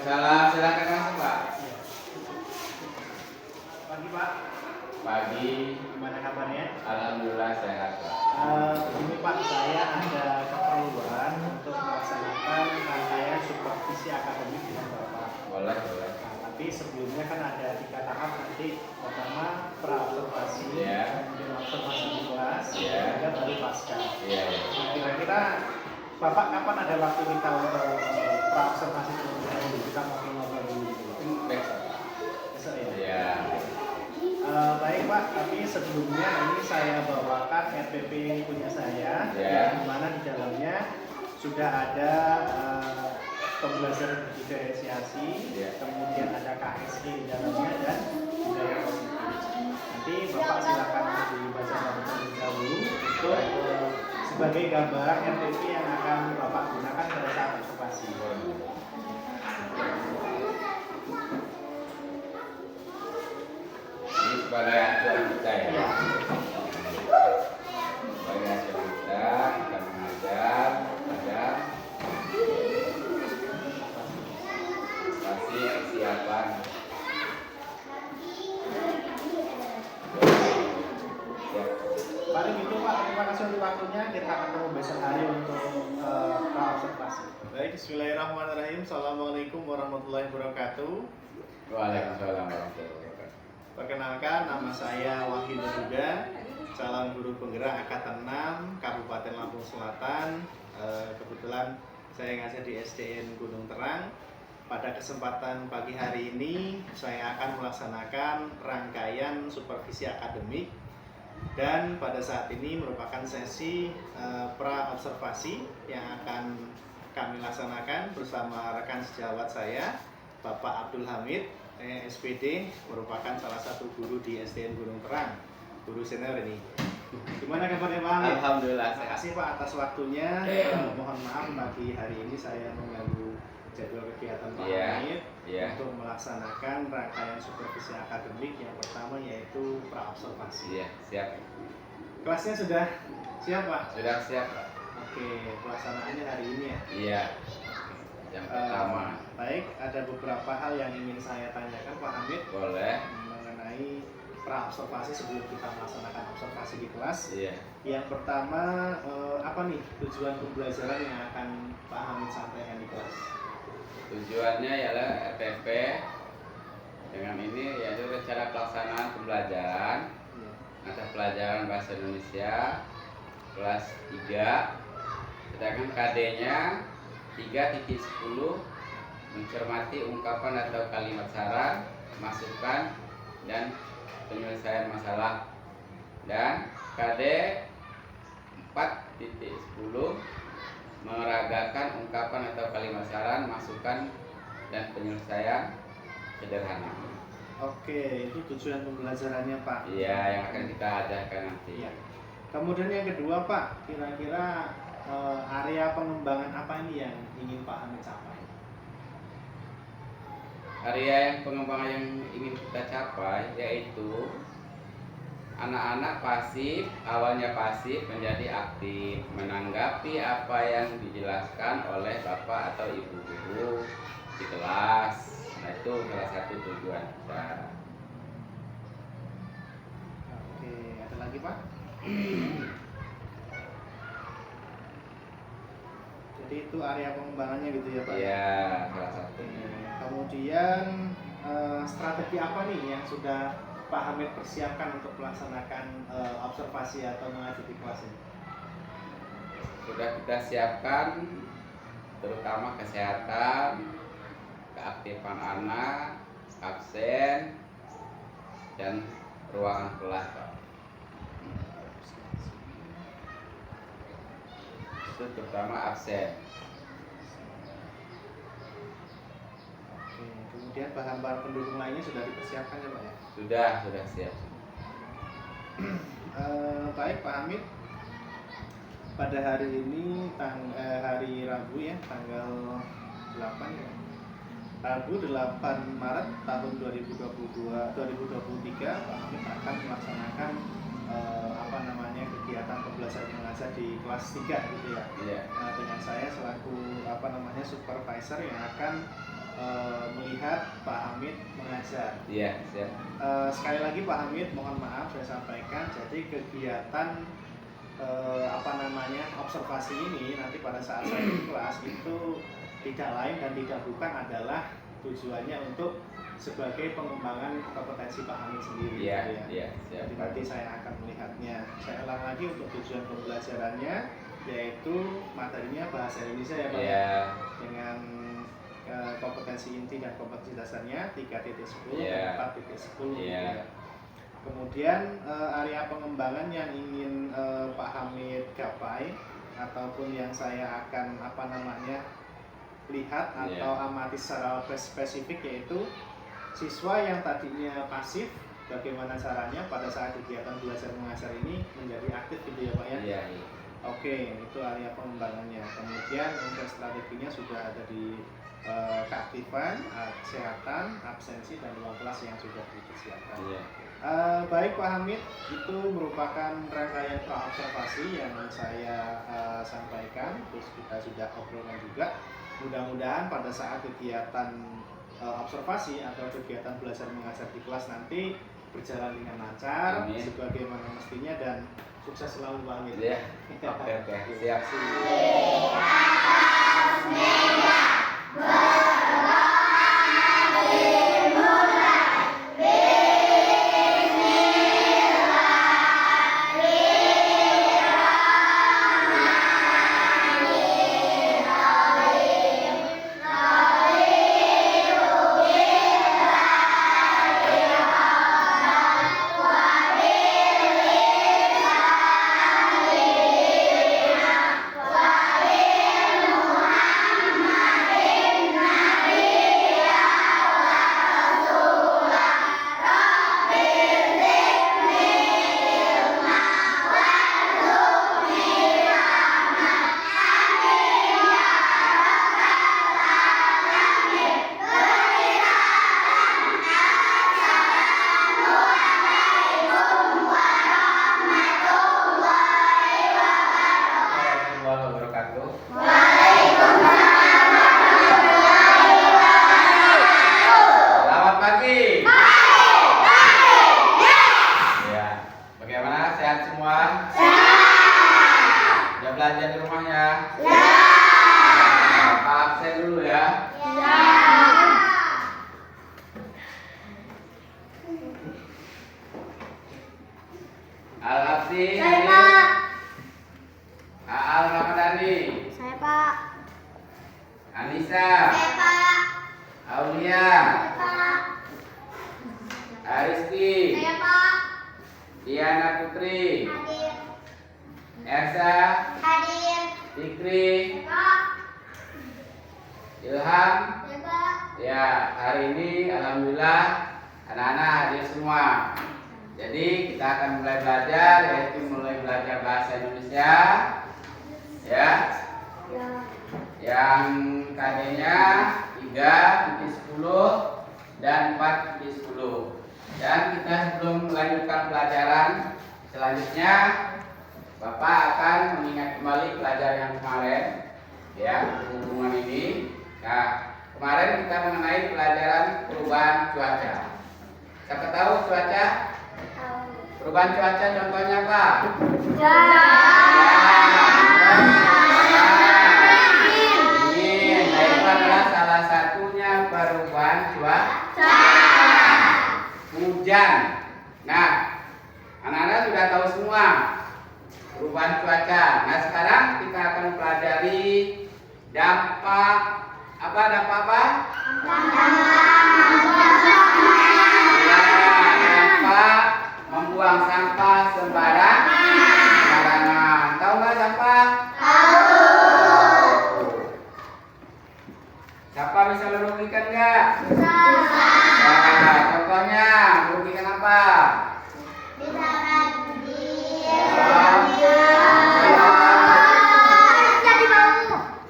Waalaikumsalam. Silakan masuk, Pak. Pagi Pak. Pagi. Gimana kabarnya? Alhamdulillah sehat, Pak. Begini Pak, saya ada keperluan untuk melaksanakan rangkaian supervisi akademik dengan Bapak. Boleh, boleh. Nah, tapi sebelumnya kan ada 3 tahap nanti. Pertama pra-observasi, kemudian observasi di kelas, dan baru pasca. Iya. Nah, kira-kira Bapak kapan ada waktu kita untuk pra-observasi terlebih dahulu? Kita ngobrol dulu gitu. Besok. Besok ya? Iya. Baik Pak, tapi sebelumnya ini saya bawakan RPP punya saya, yang mana di dalamnya sudah ada pembelajaran berdiferensiasi, kemudian ada KSG di dalamnya dan budaya positif. Nanti Bapak silakan dibaca terlebih dahulu untuk sebagai gambaran RPP yang akan Bapak gunakan pada saat observasi. Sebagai acuan kita ya. Sebagai acuan kita mengajar pasti persiapan. Paling itu Pak, terima kasih untuk waktunya. Kita ketemu besok hari untuk pra-observasi. Baik, bismillahirrahmanirrahim. Assalamualaikum warahmatullahi wabarakatuh. Waalaikumsalam warahmatullahi wabarakatuh. Perkenalkan, nama saya Wahid Huda, calon guru penggerak Angkatan 6 Kabupaten Lampung Selatan. Kebetulan saya ngajar di SDN Gunung Terang. Pada kesempatan pagi hari ini saya akan melaksanakan rangkaian supervisi akademik, dan pada saat ini merupakan sesi pra-observasi yang akan kami laksanakan bersama rekan sejawat saya, Bapak Abdul Hamid, SPD, merupakan salah satu guru di SDN Gunung Terang, guru senior ini. Gimana kabarnya Pak Hamid? Alhamdulillah Terima sehat. kasih Pak atas waktunya. Mohon maaf pagi hari ini saya mengganggu jadwal kegiatan Pak Hamid untuk melaksanakan rangkaian supervisi akademik yang pertama, yaitu pra-observasi. Iya, siap. Kelasnya sudah siap Pak? Sudah siap, Pak. Oke, pelaksanaannya hari ini ya? Iya. Yang pertama. Baik, ada beberapa hal yang ingin saya tanyakan Pak Hamid. Boleh. Mengenai pra-observasi sebelum kita melaksanakan observasi di kelas. Iya. Yang pertama, apa nih tujuan pembelajaran yang akan Pak Hamid sampaikan di kelas? Tujuannya ialah RPP. Dengan ini yaitu rencana pelaksanaan pembelajaran mata pelajaran bahasa Indonesia kelas 3, sedangkan KD-nya 3.10 mencermati ungkapan atau kalimat saran, masukan, dan penyelesaian masalah, dan KD 4.10 meragakan ungkapan atau kalimat saran, masukan, dan penyelesaian sederhana. Oke, itu tujuan pembelajarannya Pak. Iya, yang akan kita ajarkan nanti. Iya. Kemudian yang kedua Pak, kira-kira area pengembangan apa ini yang ingin Pak Hamid capai? Area yang pengembangan yang ingin kita capai yaitu anak-anak pasif, awalnya pasif menjadi aktif, menanggapi apa yang dijelaskan oleh bapak atau ibu guru di kelas. Nah, itu salah satu tujuan kita. Oke, ada lagi Pak? Jadi itu area pengembangannya gitu ya Pak? Iya, salah satu. Kemudian strategi apa nih yang sudah Pak Hamid persiapkan untuk melaksanakan observasi atau mengajar di kelas ini? Sudah kita siapkan terutama kesehatan, keaktifan anak, absen, dan ruangan kelas, Pak. Itu terutama absen. Oke, kemudian bahan-bahan pendukung lainnya sudah dipersiapkan ya Pak ya? Sudah siap. Baik Pak Hamid, pada hari ini hari Rabu ya, tanggal 8 ya. Rabu 8 Maret tahun 2023 Pak Hamid akan melaksanakan kegiatan pembelajaran mengajar di kelas 3 gitu ya. Iya. Dengan saya selaku supervisor yang akan melihat Pak Hamid mengajar. Iya, siap. Sekali lagi Pak Hamid, mohon maaf saya sampaikan. Jadi kegiatan observasi ini nanti pada saat saya di kelas itu tidak lain dan tidak bukan adalah tujuannya untuk sebagai pengembangan kompetensi Pak Hamid sendiri. Iya, gitu ya. iya, siap. Jadi nanti saya akan melihatnya. Saya ulang lagi untuk tujuan pembelajarannya, yaitu materinya bahasa Indonesia ya Pak. Iya. Dengan kompetensi inti dan kompetensi dasarnya 3.10 Iya. dan 4.10 gitu Iya. ya. Kemudian area pengembangan yang ingin Pak Hamid gapai ataupun yang saya akan lihat atau amati secara spesifik, yaitu siswa yang tadinya pasif, bagaimana caranya pada saat kegiatan belajar mengajar ini menjadi aktif gitu ya Pak ya. Iya. Oke, itu area pengembangannya. Kemudian untuk strateginya sudah ada di keaktifan, kesehatan, absensi, dan ruang kelas yang sudah dipersiapkan. Iya. Baik Pak Hamid, itu merupakan rangkaian praobservasi yang saya sampaikan, terus kita sudah obrolkan juga. Mudah-mudahan pada saat kegiatan observasi atau kegiatan belajar mengajar di kelas nanti berjalan dengan lancar, Amin. sebagaimana mestinya, dan sukses selalu Pak Hamid. Iya. Oke, siap. Selamat pagi. Ya, bagaimana, sehat semua? Sudah belajar di rumahnya? Pak absen dulu ya. Al-Abdi. Saya Pak. Al Ramadhani. Saya Pak. Anissa. Saya Pak. Aulia. Saya Pak. Aristi. Saya Pak. Diana Putri. Hadir. Ersa. Hadir. Fikri. Pak. Ilham. Saya Pak. Ya, hari ini alhamdulillah anak-anak hadir semua. Jadi kita akan mulai belajar, yaitu mulai belajar bahasa Indonesia. Ya. Yang KD-nya 3.10 dan 4.10. Dan kita sebelum melanjutkan pelajaran selanjutnya, Bapak akan mengingat kembali pelajaran yang kemarin, ya, hubungan ini. Nah, kemarin kita mengenai pelajaran perubahan cuaca. Siapa tahu cuaca? Perubahan cuaca contohnya apa? Angin. Nah, itu adalah salah satunya perubahan cuaca. Hujan. Nah, anak-anak sudah tahu semua perubahan cuaca. Nah, sekarang kita akan pelajari dampak apa? Dampak apa? Ya, dampak membuang sampah sembarangan. Tahu nggak sampah? Siapa bisa merugikan nggak? Nah, contohnya merugikan apa?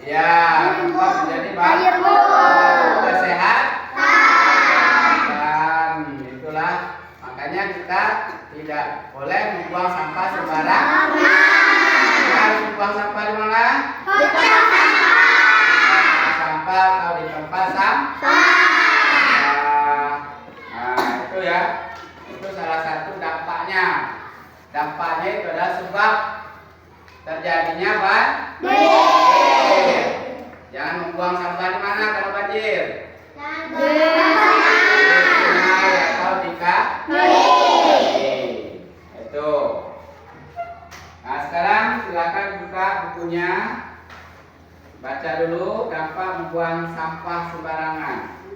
Ya, tempat menjadi kesehatan. Itulah makanya kita tidak boleh membuang sampah sembarangan. Kita harus membuang sampah di mana? Sampah atau di tempat sampah.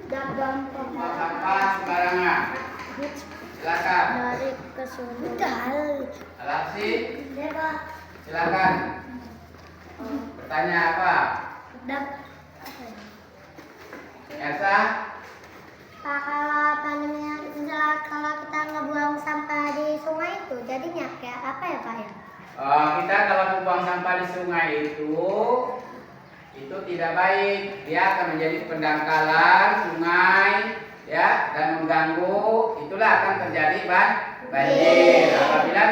Membuang sampah sembarangan. Silakan. Dari ke sini. Alapsi, silakan. Bertanya apa? Elsa? Pak, kalau apa namanya, misalnya kalau kita ngebuang sampah di sungai itu jadinya kayak apa ya Pak ya? Kita kalau membuang sampah di sungai itu tidak baik. Dia akan menjadi pendangkalan sungai, ya, dan mengganggu. Itulah akan terjadi banjir apabila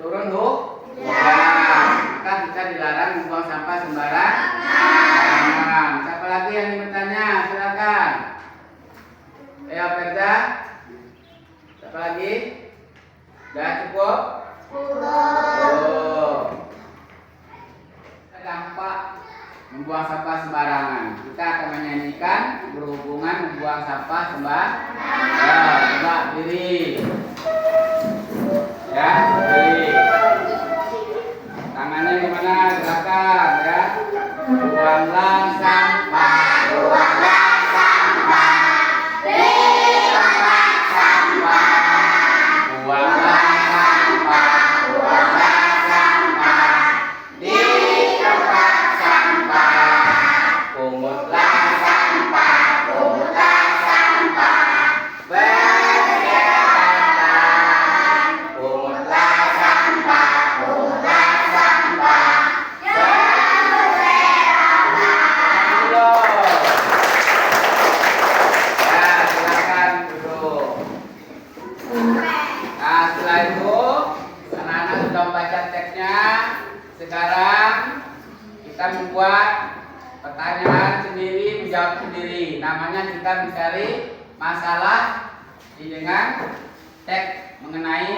turun hujan. Maka kita dilarang membuang sampah sembarangan. Siapa lagi yang ingin bertanya? Silakan. Perda. Siapa lagi? Sudah cukup? Dampak membuang sampah sembarangan. Kita akan menyanyikan berhubungan membuang sampah sembarangan. Coba diri. Ya, diri. Tangannya gimana? Gerakan ya. Buanglah sampah, buanglah sampah. Di tempat sampah. Buanglah sampah, buanglah sampah. Di tempat sampah. Pungutlah sampah, pungutlah sampah. Bersihkan. Pungutlah sampah, pungutlah sampah. Ya, silakan duduk. Nah, setelah itu anak-anak sudah membaca teksnya. Sekarang kita membuat pertanyaan sendiri, menjawab sendiri. Namanya kita mencari masalah dengan teks mengenai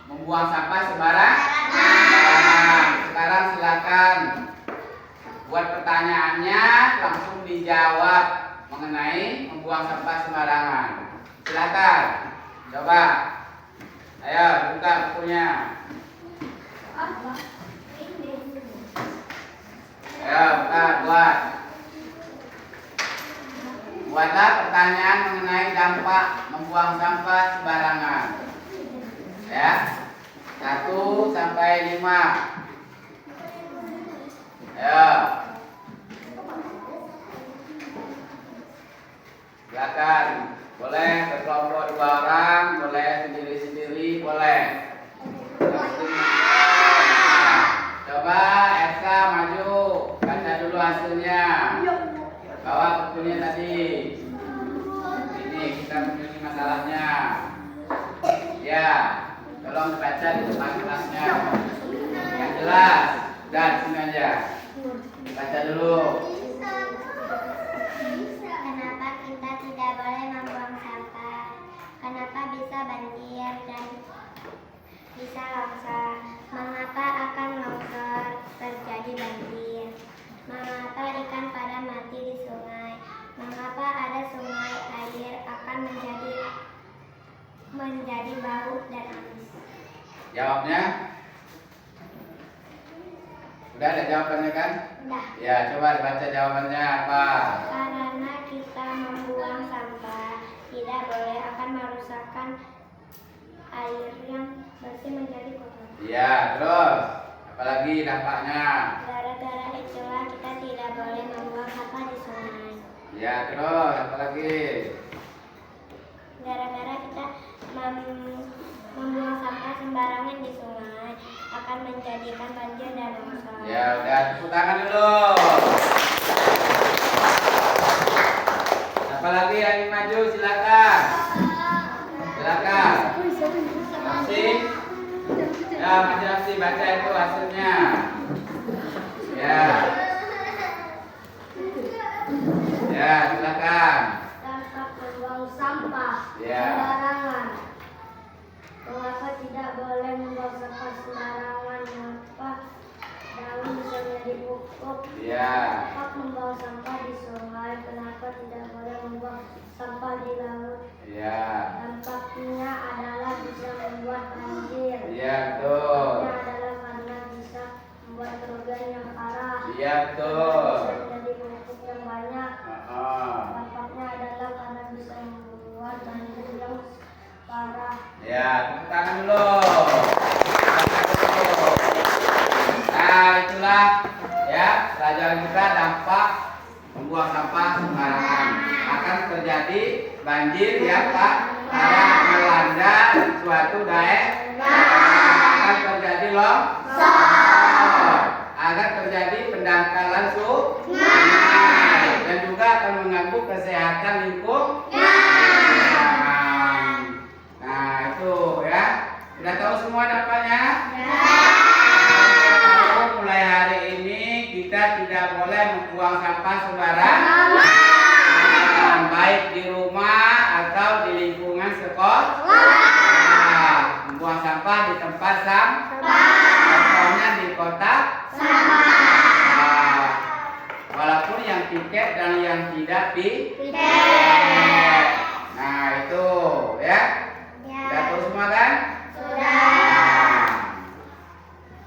membuang sampah sembarangan. Sekarang silakan buat pertanyaannya, langsung dijawab mengenai membuang sampah sembarangan. Silakan. Coba. Ayo buka bukunya. Ayo buat. Buatlah pertanyaan mengenai dampak membuang sampah sembarangan. Ya. 1 sampai 5. Ayo. Silakan. Boleh berkelompok 2 orang, boleh sendiri-sendiri, boleh. Coba Elsa maju, baca dulu hasilnya. Bawa bukunya tadi. Ini kita memiliki masalahnya. Ya, tolong baca di depan kelasnya. Yang jelas, dan sini aja. Baca dulu. Kenapa kita tidak boleh membuang sampah? Kenapa bisa banjir dan bisa longsor? Mengapa akan longsor terjadi banjir? Mengapa ikan pada mati di sungai? Mengapa ada sungai air akan menjadi bau dan amis? Jawabnya? Udah ada jawabannya kan? Udah. Ya, coba baca jawabannya apa? Karena kita membuang sampah tidak boleh akan merusakkan air yang bersih menjadi kotor. Iya, terus apalagi dampaknya? Gara-gara itulah kita tidak boleh membuang sampah di sungai. Ya, terus apalagi? Gara-gara kita membuang sampah sembarangan di sungai akan menjadikan banjir dan longsor. Ya, udah tepuk tangan dulu. Apalagi yang ingin maju silakan. Silakan. Aksi. Ya, maju aksi, baca itu hasilnya. Ya. Ya, silakan. Dampak membuang sampah Ya. sembarangan. Mengapa tidak boleh membuang sampah sembarangan? Mengapa daun bisa menjadi pupuk? Ya. Dampak membuang sampah di sungai. Kenapa tidak boleh membuang sampah di laut? Ya. Dampaknya adalah bisa membuat banjir. Iya, betul. Dampaknya adalah karena bisa membuat kerugian yang parah. Iya, betul. Bisa menjadi pupuk yang banyak. Oh. Dampaknya ya pelajaran kita dampak membuang sampah sembarangan. Akan terjadi banjir ya Pak, ada melanda suatu daerah, akan terjadi longsor, akan terjadi pendangkalan sungai, dan juga akan mengganggu kesehatan lingkungan. Nah itu ya, sudah tahu semua dampaknya? Mulai hari ini kita tidak boleh membuang sampah sembarangan, baik di rumah atau di lingkungan sekolah. Membuang sampah di tempat sampah, contohnya di kotak sampah. Walaupun yang piket dan yang tidak piket. Nah itu ya, sudah tahu semua kan?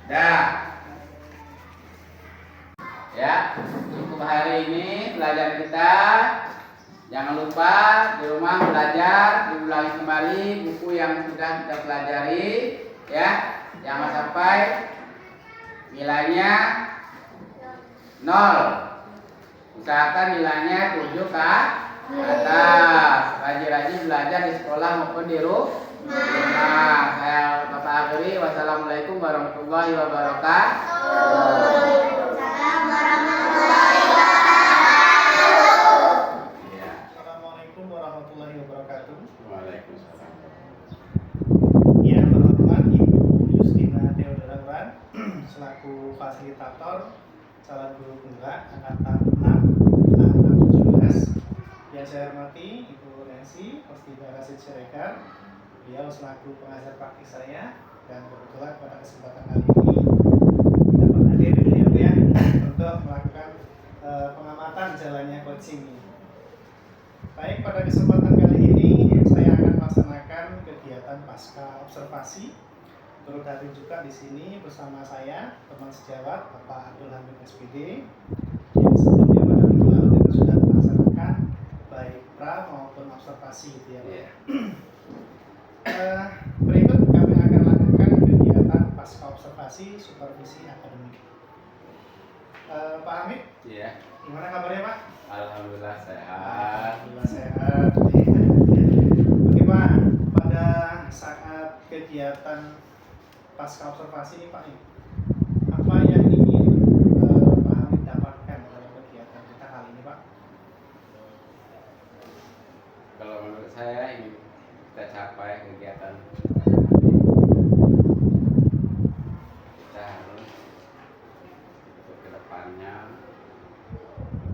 Dah. Ya, cukup hari ini pelajaran kita. Jangan lupa di rumah belajar, diulangi kembali buku yang sudah kita pelajari, ya. Jangan sampai nilainya 0. Usahakan nilainya 7 ke atas. Rajin-rajin belajar di sekolah maupun di rumah. Saya Bapak Agri. Wassalamualaikum warahmatullahi wabarakatuh. Assalamualaikum warahmatullahi wabarakatuh. Waalaikumsalam. Ya, teman-teman, Ibu Justina Theodora Uran selaku fasilitator calon guru penggerak angkatan 6 yang saya hormati Ibu Nancy Postiva Rasid Siregar, beliau selaku pengajar praktik saya, dan kebetulan pada kesempatan kali ini dapat hadir beliau ya untuk melakukan pengamatan jalannya coaching ini. Baik, pada kesempatan kali ini saya akan melaksanakan kegiatan pasca observasi. Turut hadir juga di sini bersama saya teman sejawat Bapak Abdul Hamid SPD, yang sebelumnya pada minggu lalu kita sudah melaksanakan baik pra maupun observasi gitu ya. Berikut kami akan lakukan kegiatan pasca observasi supervisi akademik. Pak Hamid, Iya. gimana kabarnya Pak? Alhamdulillah sehat. Alhamdulillah sehat. Oke Pak, pada saat kegiatan pasca observasi ini Pak, apa yang ingin Pak Hamid dapatkan dalam kegiatan kita kali ini Pak? Kalau menurut saya ingin kita capai kegiatan kita harus untuk kedepannya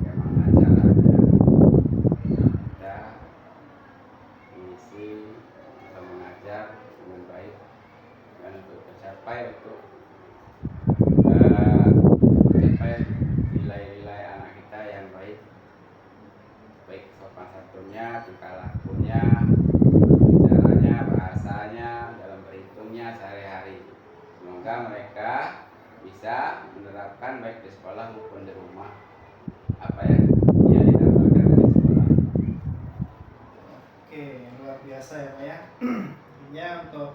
bagaimana caranya kita mengisi atau mengajar dengan baik dan untuk mencapai nilai-nilai anak kita yang baik, baik sopan santunnya, tingkah lakunya, bicaranya, bahasanya, dalam berhitungnya sehari-hari. Semoga mereka bisa menerapkan baik di sekolah maupun di rumah apa yang didapatkan dari sekolah. Oke, luar biasa ya Pak ya. Intinya untuk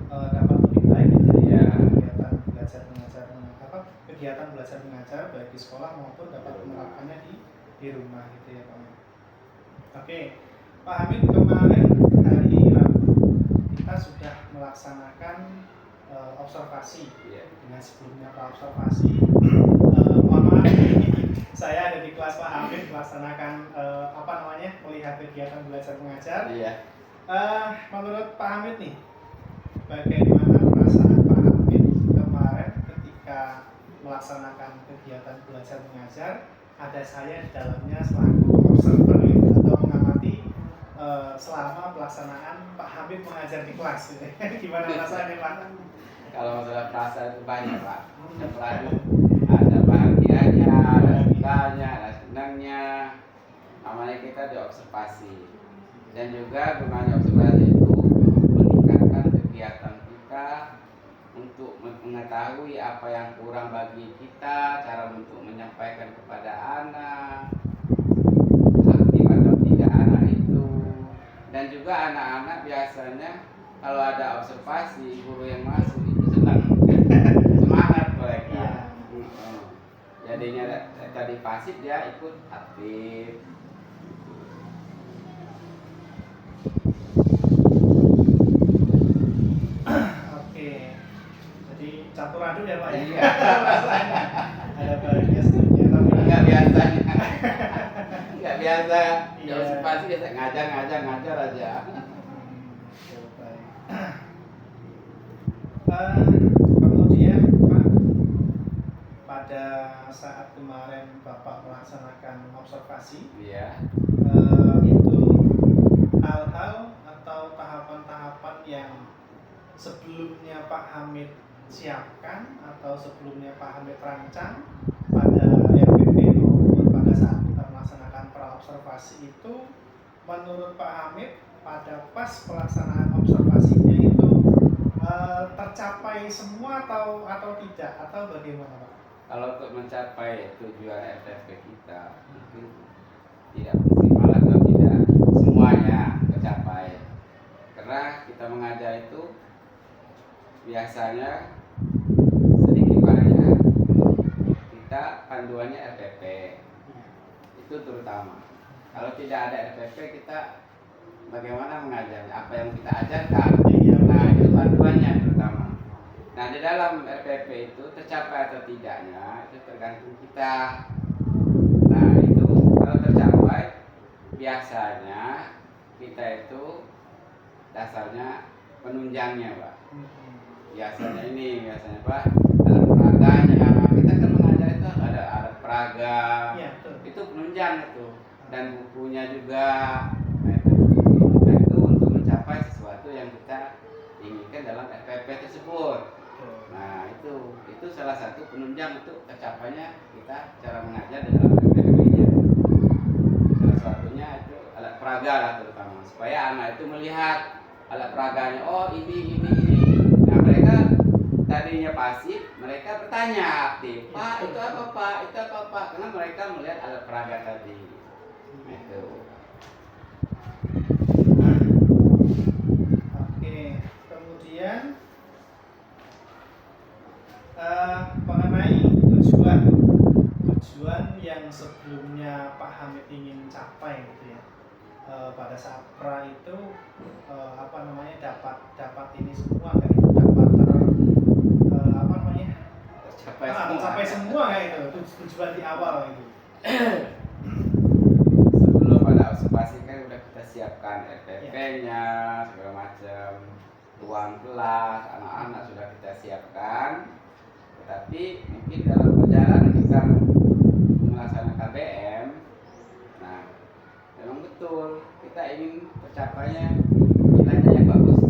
dapat lebih baik gitu ya kegiatan belajar mengajar kegiatan belajar mengajar baik di sekolah maupun dapat menerapkannya di rumah gitu ya Pak. Oke, Pak Hamid, kemarin hari Rabu kita sudah melaksanakan observasi dengan sebelumnya pra observasi. Mohon maaf, saya ada di kelas Pak Hamid melaksanakan melihat kegiatan belajar mengajar. Iya. Menurut Pak Hamid nih, bagaimana perasaan Pak Hamid kemarin ketika melaksanakan kegiatan belajar mengajar? Ada saya di dalamnya selaku observer atau mengamati selama pelaksanaan Pak Hamid mengajar di kelas. Gimana perasaannya Pak? Kalau masalah perasaan itu banyak Pak. Ada bahagianya, ada dukanya, ada senangnya. Namanya kita diobservasi. Dan juga gunanya observasi itu meningkatkan kegiatan kita untuk mengetahui apa yang kurang bagi kita, cara untuk menyampaikan kepada anak, aktif atau tidak anak itu. Dan juga anak-anak biasanya kalau ada observasi guru yang masuk itu senang, semangat mereka. tadi pasif dia ikut aktif. Oke. Jadi campur aduk ya Pak ya. Iya. Rasanya ada bahagia sedihnya tapi Nggak biasanya. Nggak biasa. Iya. Kalau pasti biasa ngajar aja. Ya, baik. Kemudian Pak, pada saat kemarin Bapak melaksanakan observasi, Iya. itu hal-hal atau tahapan-tahapan yang sebelumnya Pak Hamid siapkan atau sebelumnya Pak Hamid rancang pada RPP maupun pada saat kita melaksanakan praobservasi itu, menurut Pak Hamid pada pas pelaksanaan observasinya itu tercapai semua atau tidak, atau bagaimana Pak? Kalau untuk mencapai tujuan FTP kita mungkin tidak maksimal atau tidak semuanya tercapai, karena kita mengajar itu biasanya sedikit banyak kita panduannya RPP itu terutama. Kalau tidak ada RPP kita bagaimana mengajarnya, apa yang kita ajarkan, nah itu panduannya terutama. Nah di dalam RPP itu tercapai atau tidaknya itu tergantung kita. Nah itu kalau tercapai biasanya kita itu dasarnya penunjangnya Pak. Biasanya Pak dalam peraganya kita kan mengajar itu ada peraga, Iya, betul. itu penunjang itu, dan bukunya juga. Nah itu untuk mencapai sesuatu yang kita inginkan dalam FPP tersebut. Nah itu salah satu penunjang untuk tercapainya kita cara mengajar di dalam FPP-nya. Salah satunya itu alat peraga lah terutama, supaya anak itu melihat alat peraganya, oh ini. Nah mereka tadinya pasif, mereka bertanya aktif, Pak itu apa Pak, karena mereka melihat alat peraga tadi. Nah, itu. Oke, kemudian mengenai tujuan yang sebelumnya Pak Hamid ingin capai gitu ya, pada saat pra itu dapat ini semua kayak itu, dapat tercapai semua kayak itu tujuan di awal itu. Sebelum pada observasi kan udah kita siapkan RPP-nya segala macam, ruang kelas anak-anak sudah kita siapkan. Tetapi mungkin dalam perjalanan kita melaksanakan BM, nah memang betul kita ingin tercapainya nilainya yang bagus,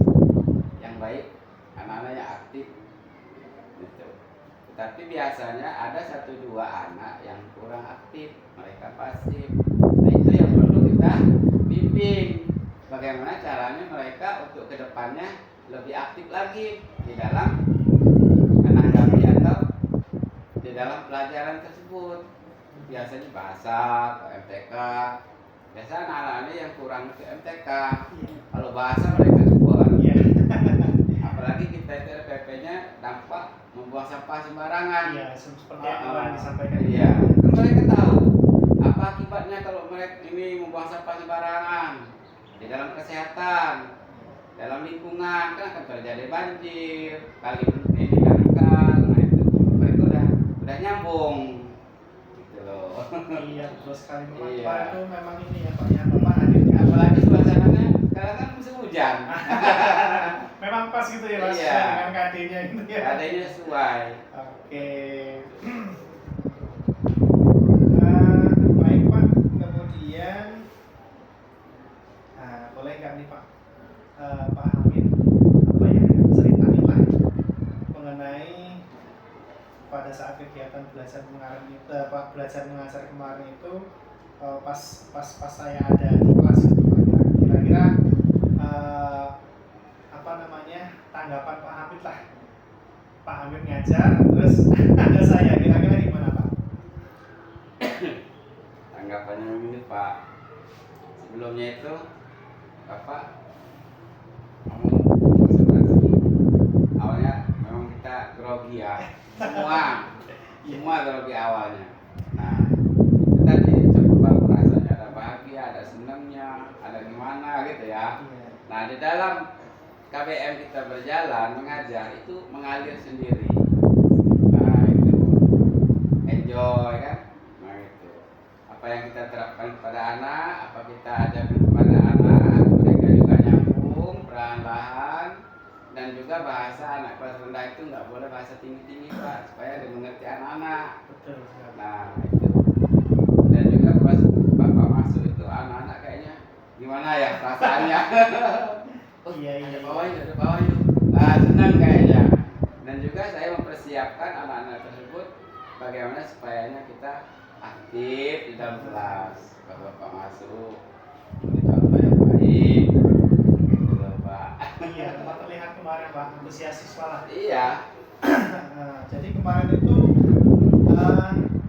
yang baik, anak-anaknya aktif gitu. Tetapi biasanya ada 1-2 anak yang kurang aktif, mereka pasif. Nah itu yang perlu kita bimbing, bagaimana caranya mereka untuk kedepannya lebih aktif lagi di dalam menanggapi atau di dalam pelajaran tersebut. Biasanya bahasa atau MTK, biasa anak-anak yang kurang ke MTK. Kalau bahasa mereka support. Apalagi kita itu RPP-nya dampak membuang sampah sembarangan. Iya, seperti yang disampaikan. Iya, kan mereka tahu apa akibatnya kalau mereka ini membuang sampah sembarangan di dalam kesehatan, dalam lingkungan, kan akan terjadi banjir, kali ini kan, nah itu mereka udah nyambung gitu loh. Iya, betul sekali. Memang Iya. Pak itu memang ini ya Pak ya, Bapak hadir. Apalagi suasananya sekarang kan musim hujan. Memang pas gitu ya Mas, Iya. dengan KD-nya gitu ya. Adanya sesuai. Oke. Baik Pak, kemudian boleh nggak nih Pak, Pak Hamid ceritain lah mengenai pada saat kegiatan belajar mengajar itu, belajar mengajar kemarin itu, pas saya ada di kelas gitu Pak, kira-kira tanggapan Pak Hamid lah. Pak Hamid ngajar, terus ada saya, kira-kira gimana Pak? Tanggapannya begini Pak, sebelumnya itu Bapak ngomong observasi, awalnya memang kita grogi ya, semua grogi awalnya. ada di mana gitu ya. Iya. Nah, di dalam KBM kita berjalan mengajar itu mengalir sendiri. Nah, itu enjoy kan. Nah, itu apa yang kita terapkan kepada anak, apa kita ajarkan kepada anak, mereka juga nyambung perlahan-lahan. Dan juga bahasa anak kelas rendah itu nggak boleh bahasa tinggi-tinggi Pak, supaya dimengerti anak-anak. Betul sekali. Nah, itu. Dan juga pas Bapak masuk itu anak-anak kayaknya gimana ya perasaannya. Oh Iya, ada iya. bawah yuk, ada bawah yuk. Nah, senang kayaknya. Dan juga saya mempersiapkan anak-anak tersebut bagaimana supayanya kita aktif di dalam kelas. Kalau Bapak masuk, ini contoh yang baik. Gitu loh Pak. Iya, Bapak terlihat kemarin Pak, antusias siswa lah. Iya. Nah, jadi kemarin itu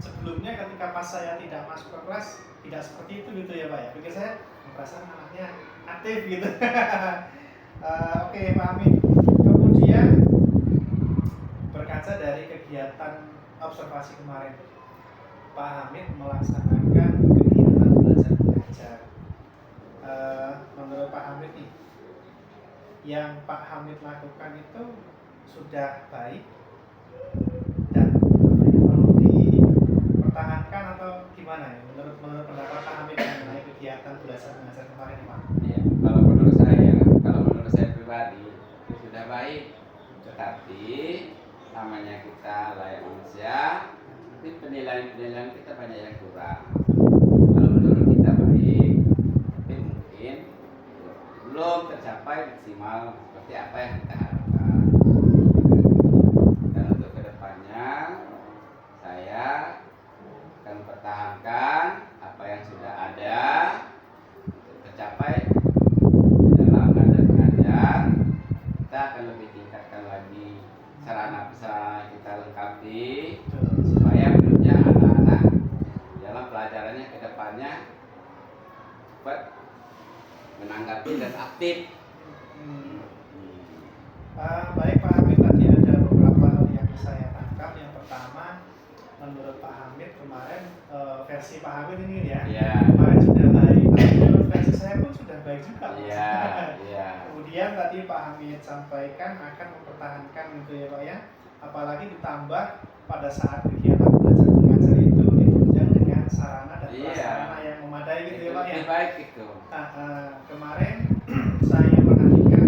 sebelumnya ketika pas saya tidak masuk ke kelas tidak seperti itu gitu ya Pak ya. Pikir saya perasaan anaknya aktif gitu. Oke Pak Amin. Kemudian berkaca dari kegiatan observasi kemarin, Pak Hamid melaksanakan kegiatan belajar mengajar. Menurut Pak Hamid nih, yang Pak Hamid lakukan itu sudah baik dan perlu dipertahankan atau gimana ya menurut pendapat Pak Hamid mengenai kegiatan belajar mengajar kemarin Pak? Iya, kalau menurut saya pribadi itu sudah baik, tetapi namanya kita layak manusia, itu penilaian kita banyak yang kurang. Kalau menurut kita baik, tapi mungkin belum tercapai maksimal seperti apa yang kita harapkan. Dan untuk kedepannya, saya akan mempertahankan apa yang sudah ada tercapai dalam mengajar. Kita akan lebih tingkatkan lagi sarana-prasarana kita lengkapi supaya menurutnya anak-anak dalam pelajarannya ke depannya cepat menanggapi dan aktif. Baik Pak Hamid, tadi ada beberapa hal yang saya tangkap. Yang pertama, menurut Pak Hamid kemarin versi Pak Hamid ini ya, Iya. kemarin sudah baik. Tapi menurut versi saya pun sudah baik juga. Mas. Iya, iya. Kemudian tadi Pak Hamid sampaikan akan mempertahankan gitu ya Pak ya. Apalagi ditambah pada saat kegiatan belajar mengajar itu ditunjang dengan sarana dan Iya. prasarana yang memadai gitu ya Pak ya. Lebih baik itu. Kemarin saya perhatikan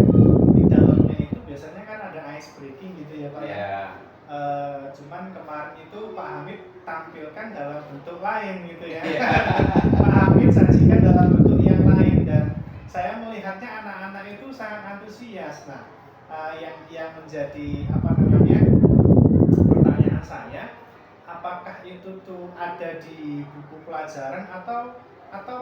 di dalamnya itu biasanya kan ada ice breaking gitu ya Pak ya. Iya. Cuman kemarin itu Pak Hamid tampilkan dalam bentuk lain gitu ya. Iya. Pak Hamid sajikan dalam bentuk yang lain dan saya melihatnya anak-anak itu sangat antusias. Nah, yang menjadi apa namanya pertanyaan saya, apakah itu tuh ada di buku pelajaran atau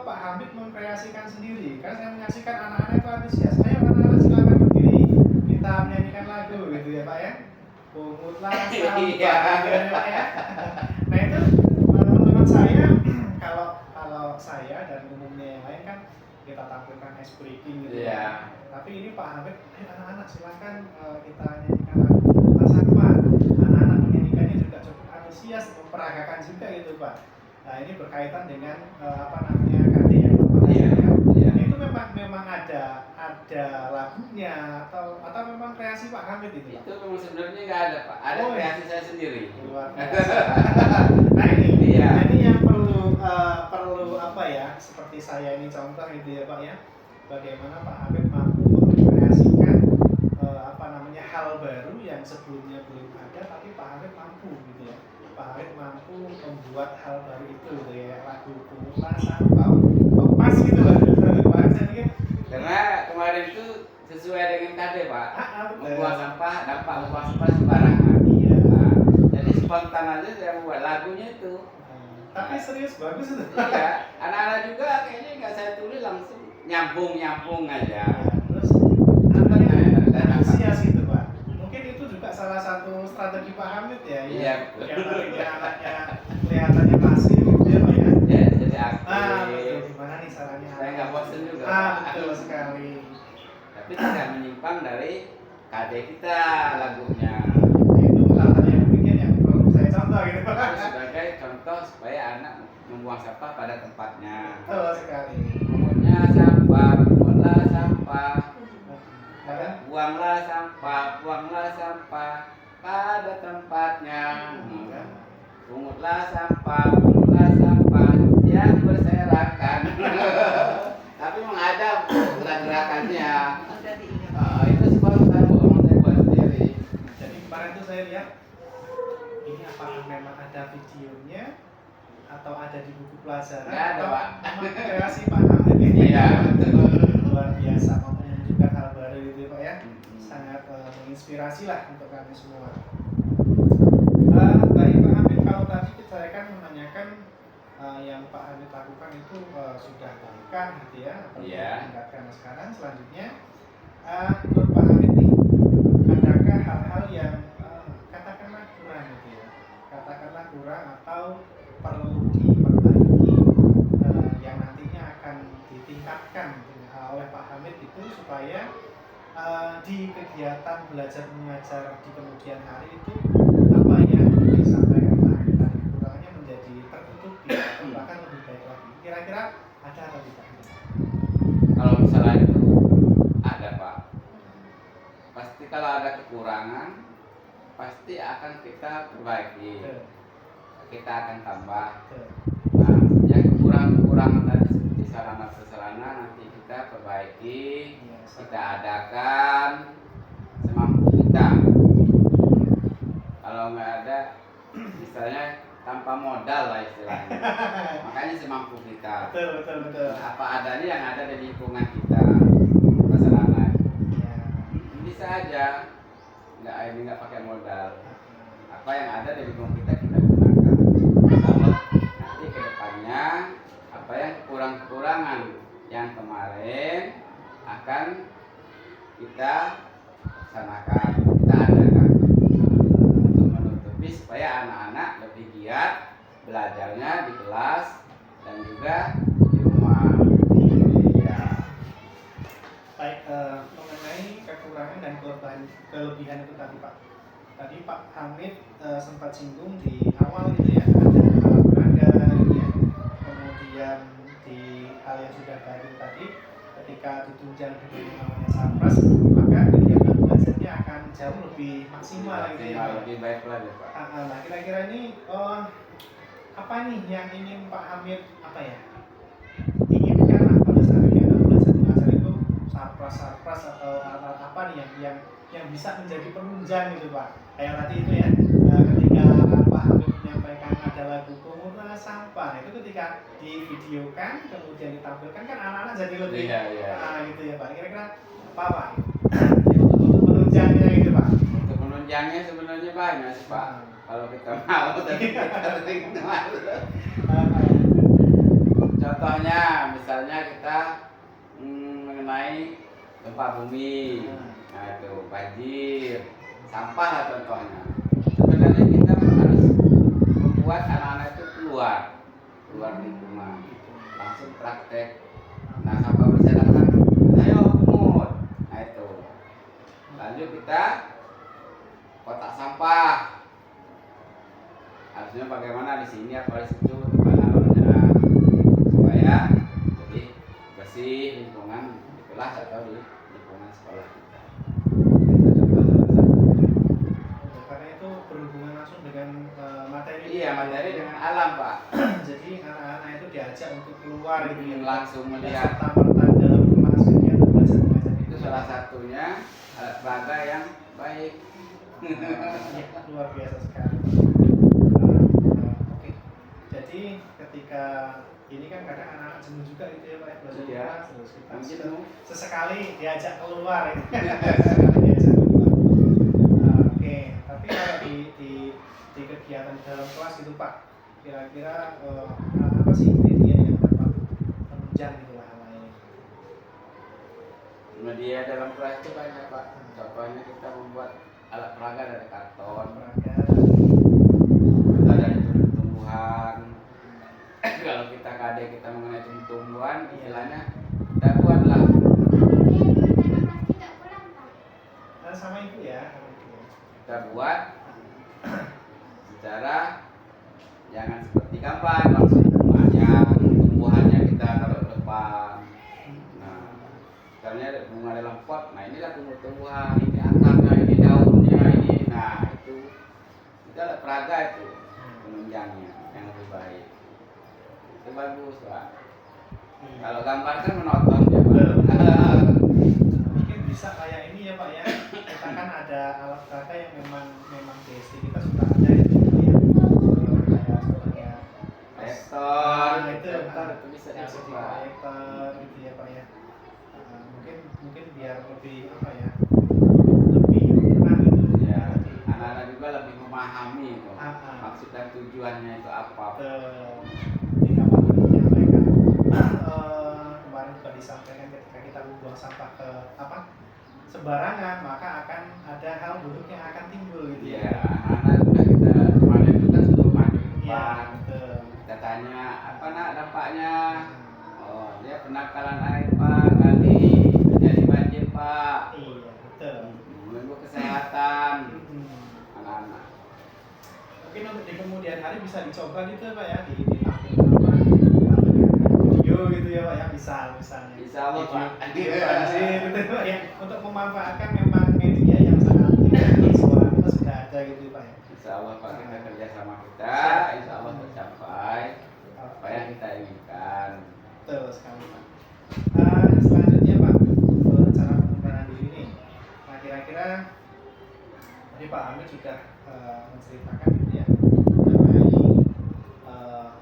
Pak Hamid mengkreasikan sendiri? Karena saya menyaksikan anak-anak itu antusias. Ayo anak-anak silakan berdiri, kita menyanyikan lagu gitu ya Pak ya. Pungutlah sampah gitu ya Pak ya. Nah itu menurut saya kalau saya dan umumnya yang lain kan kita tampilkan ice breaking gitu Iya. ya. Tapi ini Pak Hamid, anak-anak silakan kita nyanyikan lagu Pungutlah sampah. Anak-anak menyanyikannya juga cukup antusias, memperagakan juga gitu Pak. Nah ini berkaitan dengan apa namanya KD yang Bapak Iya, sampaikan. iya. Nah, itu memang ada lagunya atau memang kreasi Pak Hamid itu Pak? Itu memang sebenarnya nggak ada Pak. Ada Oh, iya. kreasi saya sendiri. Luar biasa. Nah ini, Iya. nah, ini yang perlu apa ya? Seperti saya ini contoh gitu ya Pak ya. Bagaimana Pak Hamid mampu mengkreasikan apa namanya hal baru yang sebelumnya belum ada, tapi Pak Hamid mampu gitu ya. Pak Hamid mampu membuat hal baru itu gitu ya, lagu Pungutlah Sampah. Pas gitu loh. Kemarin saya pikir Karena kemarin itu sesuai dengan KD Pak. betul. Membuang sampah, dampak membuang sampah sembarangan. Iya. Nah, jadi spontan aja saya membuat lagunya itu. Tapi serius bagus itu. Iya, anak-anak juga kayaknya nggak saya tulis langsung nyambung aja. Terus Apa namanya ya? antusias gitu Pak. Mungkin itu juga salah satu strategi Pak Hamid ya. Iya. Yang tadinya anaknya kelihatannya pasif gitu ya Pak ya. Ya, jadi aktif. Betul. Gimana nih caranya? Saya nggak bosen juga. Betul sekali. Tapi tidak menyimpang dari KD kita lagunya. Nah, itu hal-hal yang mungkin yang perlu saya contoh gitu Pak. Itu sebagai contoh supaya anak membuang sampah pada tempatnya. Betul sekali. Pokoknya sampah gerakannya. Udah diingat. Itu sebab saya buat sendiri. Jadi kemarin tuh saya lihat ini apakah memang ada videonya atau ada di buku pelajaran Nggak ada, atau Pak. memang kreasi Pak Hamid ini. Iya, betul. Luar biasa mau menunjukkan hal baru itu Pak ya. Hmm. Sangat menginspirasi lah untuk kami semua. Baik Pak Hamid, kalau tadi saya kan menanyakan yang Pak Hamid lakukan itu sudah baikkah gitu ya, atau Iya. meningkatkan. Sekarang selanjutnya menurut Pak Hamid nih, adakah hal-hal yang katakanlah kurang gitu ya, katakanlah kurang atau perlu diperbaiki yang nantinya akan ditingkatkan gitu, oleh Pak Hamid itu supaya di kegiatan belajar mengajar di kemudian hari itu apa yang disampaikan Pak Hamid tadi kekurangannya menjadi tertutupi atau bahkan lebih baik lagi. Kira-kira ada apa Pak Hamid? Kalau misalnya itu ada Pak, pasti kalau ada kekurangan pasti akan kita perbaiki, Betul, kita akan tambah. betul. Nah, yang kekurangan tadi seperti sarana prasarana nanti kita perbaiki, Iya, kita adakan semampu kita. Kalau nggak ada, misalnya tanpa modal lah istilahnya. Makanya semampu kita. betul, betul, betul. Apa adanya yang ada di lingkungan kita, prasarana. Ya. Bisa aja, nggak pakai modal. Apa yang ada di lingkungan kita gunakan. Kalau nanti ke depannya apa yang kekurangan yang kemarin akan kita laksanakan, kita adakan untuk menutupi supaya anak-anak lebih giat belajarnya di kelas dan juga di rumah. Ya. Baik, mengenai kekurangan dan kelebihan itu tadi Pak. Tadi Pak Hamid sempat singgung di awal gitu ya, ada olahraga gitu ya. Kemudian di hal yang sudah baik tadi, ketika ditunjang dengan yang namanya Sarpras, maka kegiatan belajarnya akan jauh lebih maksimal gitu ya. Lebih baik lagi Pak. Nah, kira-kira ini apa nih yang ingin Pak Hamid apa ya? Inginkan lah pada saat kegiatan belajar mengajar itu sarpras atau alat apa nih yang bisa menjadi penunjang gitu Pak. Kayak tadi itu ya, ketika Pak Hamid menyampaikan ada lagu pemungutan sampah, itu ketika divideokan kemudian ditampilkan kan anak-anak jadi lebih gitu ya Pak. Kira-kira apa Pak? Untuk penunjangnya gitu Pak. Untuk menunjangnya sebenarnya banyak sih Pak. Kalau kita mau tapi kita sering malu. Contohnya misalnya kita mengenai gempa bumi, nah itu banjir, sampah lah contohnya. Sebenarnya kita harus membuat anak-anak itu keluar lingkungan, langsung praktek. Nah sampah berserakan, ayo pungut. Nah itu. Lanjut kita kotak sampah. Harusnya bagaimana di sini apa di situ tempat naruhnya supaya jadi bersih lingkungan di kelas atau di lingkungan sekolah kita. Karena itu berhubungan langsung dengan materi. Iya, materi dengan alam Pak. Jadi anak-anak itu diajak untuk keluar gitu ya. Langsung melihat serta-merta dalam kelas kegiatan belajar mengajar itu salah satunya alat peraga yang baik. Ya, luar biasa sekali. Oke. Jadi ketika ini kan kadang anak-anak jenuh juga gitu ya Pak ya, belajar Iya. kelas, terus kita Jenuh. sesekali diajak keluar gitu. Sesekali diajak keluar. Oke, tapi kalau di kegiatan di dalam kelas itu Pak, kira-kira apa sih media yang dapat menunjang gitu lah hal ini? Media dalam kelas itu banyak Pak. Contohnya kita membuat alat peraga dari karton, Olahraga. kita dari tumbuhan. Kalau kita KD kita mengenai tumbuhan, istilahnya kita buatlah. Sama ibu ya. Kita buat secara jangan seperti gambar langsung tumbuhannya kita taruh depan. Nah, misalnya ada bunga dalam pot, nah inilah tumbuh-tumbuhan, ini akarnya, ini daunnya, ini, nah itu ada peraga itu penunjangnya yang lebih baik. Itu bagus Pak. Kalau gambar kan menonton ya Pak. biar lebih apa ya, lebih tenang gitu Ya, anak-anak juga lebih memahami itu. Maksud dan tujuannya itu apa. Jadi apa menyampaikan kemarin juga disampaikan ketika kita membuang sampah ke apa sembarangan, maka akan ada hal buruk yang akan timbul gitu Iya, anak-anak sudah kita kemarin itu kan sebelum mandi Iya, depan. betul. Kita tanya apa nak dampaknya? Oh, dia penakalan air pak, kali jadi banjir pak. Iya, betul. Mengganggu kesehatan Hmm. anak-anak. Mungkin untuk di kemudian hari bisa dicoba gitu ya Pak ya, ditampilkan video gitu ya Pak ya, bisa misalnya. Insya Allah pak. Video banjir gitu ya Pak ya, untuk memanfaatkan memang media yang sangat di sekolah kita sudah ada gitu ya Pak ya. Insya Allah pak, kita kerja sama kita, insya Allah tercapai apa yang kita inginkan. Betul sekali Pak. Selanjutnya Pak, cara pengembangan diri ini. Nah kira-kira tadi Pak Hamid sudah menceritakan gitu ya mengenai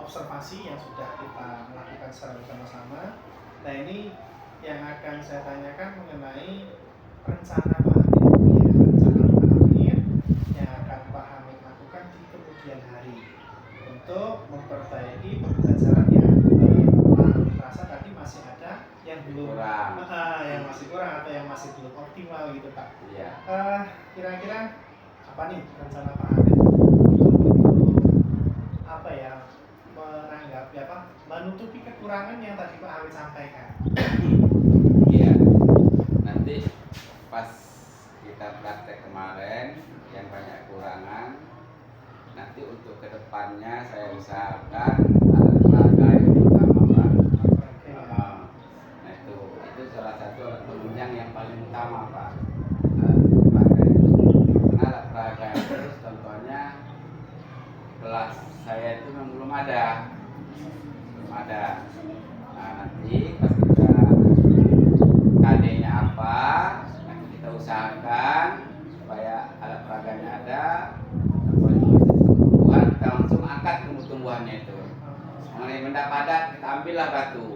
observasi yang sudah kita lakukan secara bersama-sama. Nah ini yang akan saya tanyakan mengenai rencana Pak Hamid, ya, rencana Pak Hamid yang akan Pak Hamid lakukan di kemudian hari untuk memperbaiki pembelajaran yang Pak Hamid rasa tadi masih ada yang belum Kurang. yang masih kurang atau yang masih belum optimal gitu Pak. Iya. Kira-kira apa nih rencana Pak Hamid untuk apa ya menanggapi apa menutupi kekurangan yang tadi Pak Hamid sampaikan? Iya. Nanti pas kita praktek kemarin yang banyak kekurangan, nanti untuk kedepannya saya usahakan alat peraga yang utama pak. Nah itu salah satu alat penunjang yang paling utama pak. Alat peraga itu. Karena alat peraga itu contohnya kelas saya itu memang belum ada. Nah nanti pas kita KD-nya apa, nanti kita usahakan supaya alat peraganya ada. Tumbuhan kita langsung angkat tumbuh-tumbuhannya itu. Mengenai benda padat kita ambillah batu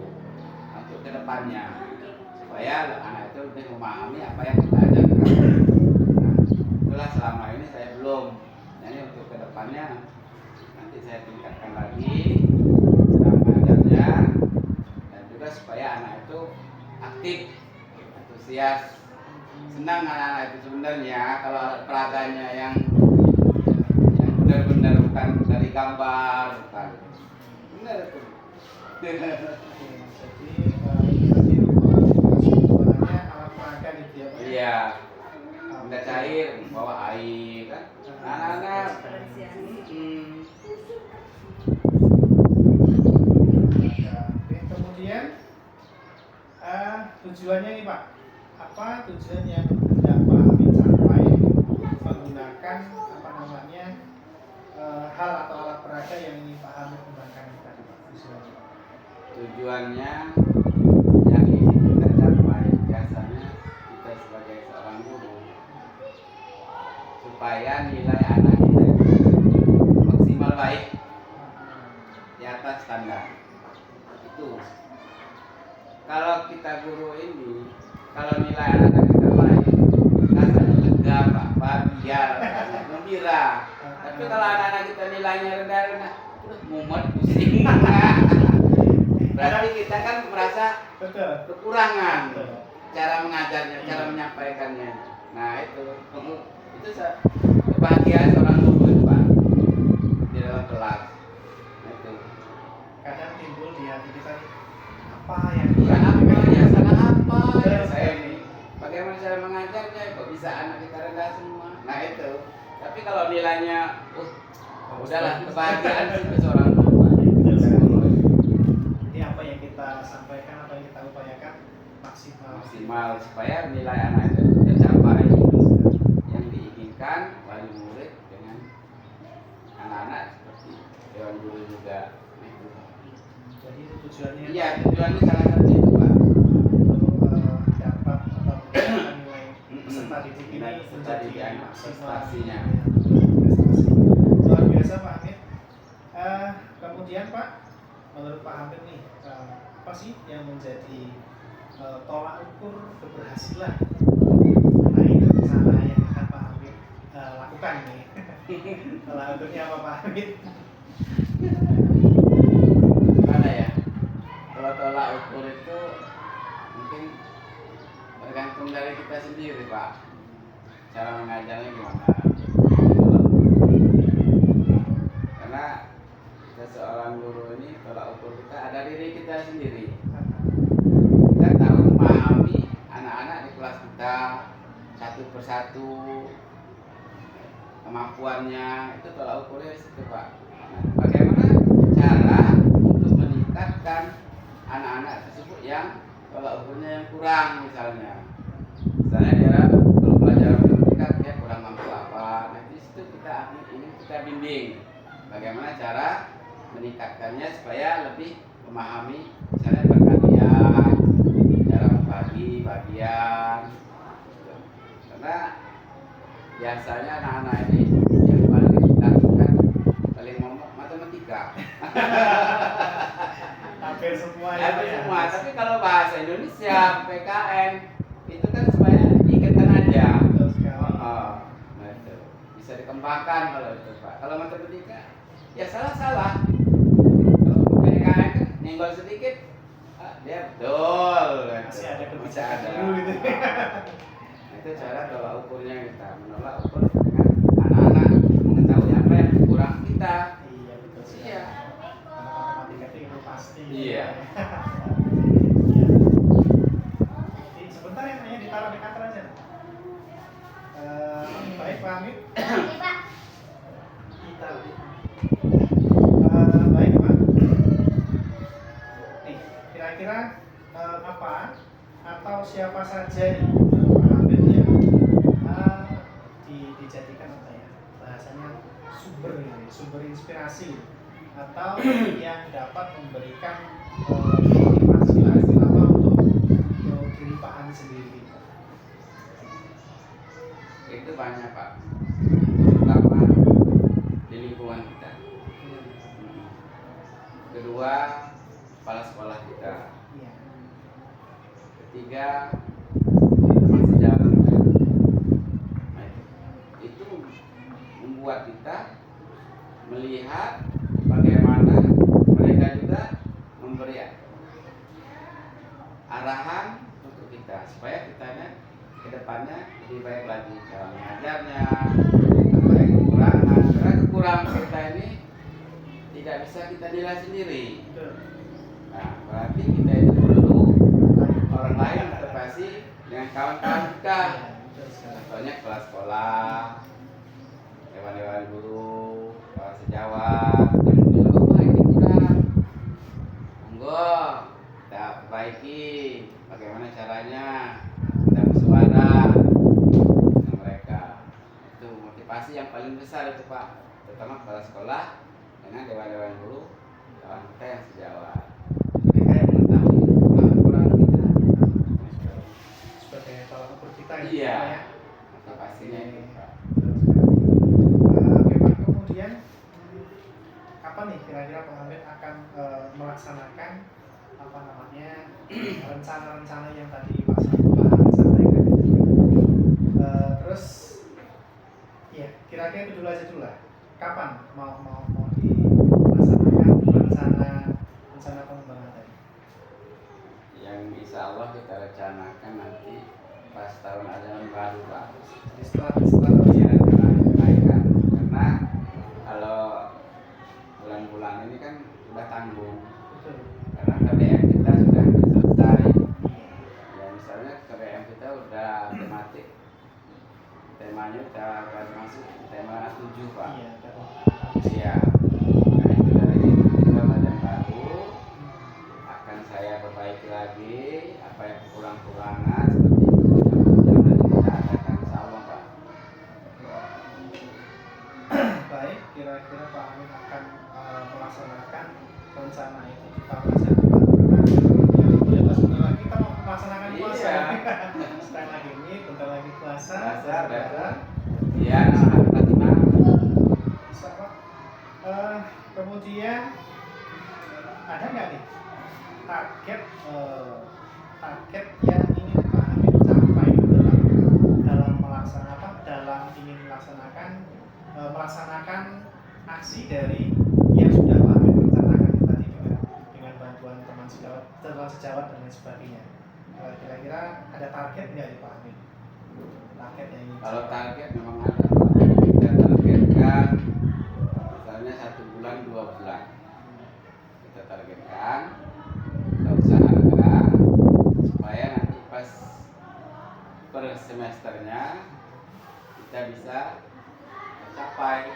untuk kedepannya supaya anak itu lebih memahami apa yang kita ajarkan. Nah, itulah selama ini saya belum. Jadi untuk kedepannya nanti saya tingkatkan lagi cara mengajarnya dan juga supaya anak itu aktif, antusias, senang anak-anak itu sebenarnya kalau alat peraganya yang benar-benar bukan dari gambar, bukan benar itu. Jadi sebenarnya alat peraga gitu ya Pak. Iya, benda cair, bawa air kan, anak-anak. Oke, kemudian tujuannya nih Pak, apa tujuan yang hendak Pak Hamid capai menggunakan apa namanya hal atau alat peraga yang ingin Pak Hamid kembangkan tadi Pak tujuannya? Tujuannya yang ingin kita capai biasanya kita sebagai seorang guru supaya nilai anak kita itu maksimal baik di atas standar. Itu kalau kita guru ini, kalau nilai anak kita baik, rasanya lega pak, bahagia, rasanya gembira. Tapi kalau anak-anak kita nilainya rendah-rendah, terus mumet, pusing. Berarti kita kan merasa Betul. kekurangan Betul. cara mengajarnya, cara menyampaikannya. Nah itu kebahagiaan seorang guru itu pak di dalam kelas. Nah, itu. Kadang timbul di hati kita apa yang Ya apa ya salah apa ya Betul. saya ini. Bagaimana cara mengajarnya? Kok bisa anak kita rendah semua? Nah itu. Tapi kalau nilainya, udahlah kebahagiaan itu seorang guru pak. Betul sekali. Ini apa yang kita sampaikan, apa yang kita upayakan Maksimal supaya nilai anak itu tercapai yang diinginkan wali murid dengan anak-anak seperti dewan guru juga. Itu. Jadi itu tujuannya Iya tujuannya salah satu itu pak. untuk dapat atau mendapatkan nilai peserta didik ini Nilai peserta menjadi didik anak, maksimal. prestasinya. Prestasi. Luar biasa Pak Hamid. Kemudian Pak, menurut Pak Hamid nih apa sih yang menjadi tolak ukur keberhasilan Bentuknya apa Pak Hamid? Gimana ya? Kalau tolak ukur itu mungkin tergantung dari kita sendiri, Pak. Cara mengajarnya gimana? Karena kita seorang guru ini tolak ukur kita ada diri kita sendiri. Kita tahu memahami anak-anak di kelas kita satu persatu kemampuannya, itu tolak ukurnya di situ, Pak. Nah, bagaimana cara untuk meningkatkan anak-anak tersebut yang tolak ukurnya yang kurang, misalnya dia kalau pelajaran matematika dia kurang mampu apa, nah di situ kita bimbing bagaimana cara meningkatkannya supaya lebih memahami misalnya perkalian, cara membagi bagian gitu. Karena biasanya anak-anak ini yang paling ditakutkan paling ngomong matematika. Hampir semua ya. Hampir semua, tapi kalau bahasa Indonesia, PKN itu kan semuanya diingatkan aja. Betul sekali. Nah itu bisa dikembangkan kalau itu, Pak. Kalau matematika ya salah. Kalau PKN kan nyenggol sedikit, dia betul. Masih ada Masih kebijakan ada. dulu gitu. Nah, itu cara tolak ukurnya kita menolak ukur dengan anak-anak mengetahui apa yang kurang kita. Iya betul sekali. Iya. Karena matematika itu pasti. Iya. Iya. Sebentar ya, hanya ditaruh di kantor aja. Baik Pak Hamid. Ini Pak. Kita baik Pak. Nih, kira-kira apa atau siapa saja nih Pak Hamid yang dijadikan apa ya bahasanya sumber inspirasi atau yang dapat memberikan motivasi lah istilahnya untuk diri Pak Hamid sendiri. Itu banyak, Pak, terutama di lingkungan kita. Kedua, kepala sekolah kita. Iya. Ketiga, teman sejarah kita. Nah, itu membuat kita melihat bagaimana mereka juga memberi arahan untuk kita supaya kitanya ke depannya lebih baik lagi cara mengajarnya, apa yang kekurangan. Karena kekurangan kita ini tidak bisa kita nilai sendiri. Nah, berarti kita itu perlu orang lain motivasi dengan kawan-kawan kita. Contohnya kelas sekolah, dewan-dewan guru, kawan sejawat yang menilai, wah ini kurang, monggo kita perbaiki. Bagaimana caranya? Kita bersuara dengan mereka. Itu motivasi yang paling besar itu, Pak, terutama kepala sekolah dengan dewan-dewan guru, kawan kita yang sejawat. Mereka yang mengetahui kurang-kurang kita. Sebagai tolak ukur kita gitu Iya. ya. Motivasinya itu, Pak. Oke Pak, kemudian kapan nih kira-kira Pak Hamid akan melaksanakan apa namanya rencana-rencana yang tadi Pak Hamid sampaikan? Terus ya kira-kira itu dulu aja dulu lah. Kapan mau dilaksanakan rencana pengembangan tadi? Yang insya Allah kita rencanakan nanti pas tahun ajaran baru, Pak. Jadi setelah Iya, kenaikan. Karena kalau bulan-bulan ini kan sudah tanggung. betul. Karena KBM kita sudah selesai. Ya misalnya KBM kita udah tematik. Temanya udah masuk tema 7, Pak. Iya, betul. Iya. Nah itu dari tinggal badan baru akan saya perbaiki lagi apa yang kurang-kurangan seperti itu. Yang nanti kita adakan insya Allah, Pak. Baik, kira-kira Pak Hamid akan melaksanakan rencana itu di tahun ajaran baru karena ya sebentar lagi kita mau melaksanakan puasa. Iya. Setelah lagi ini, bentar lagi puasa. Puasa, saudara. Iya, anak-anak tenang. Bisa Pak. Kemudian ada nggak nih target yang ingin Pak Hamid capai dalam melaksanakan kira-kira ada target nggak nih Pak Amin? Target yang ingin Kalau dicapai? target memang ada, Pak. Kita targetkan misalnya 1 bulan 2 bulan. Kita targetkan, kita usahakan supaya nanti pas per semesternya kita bisa tercapai.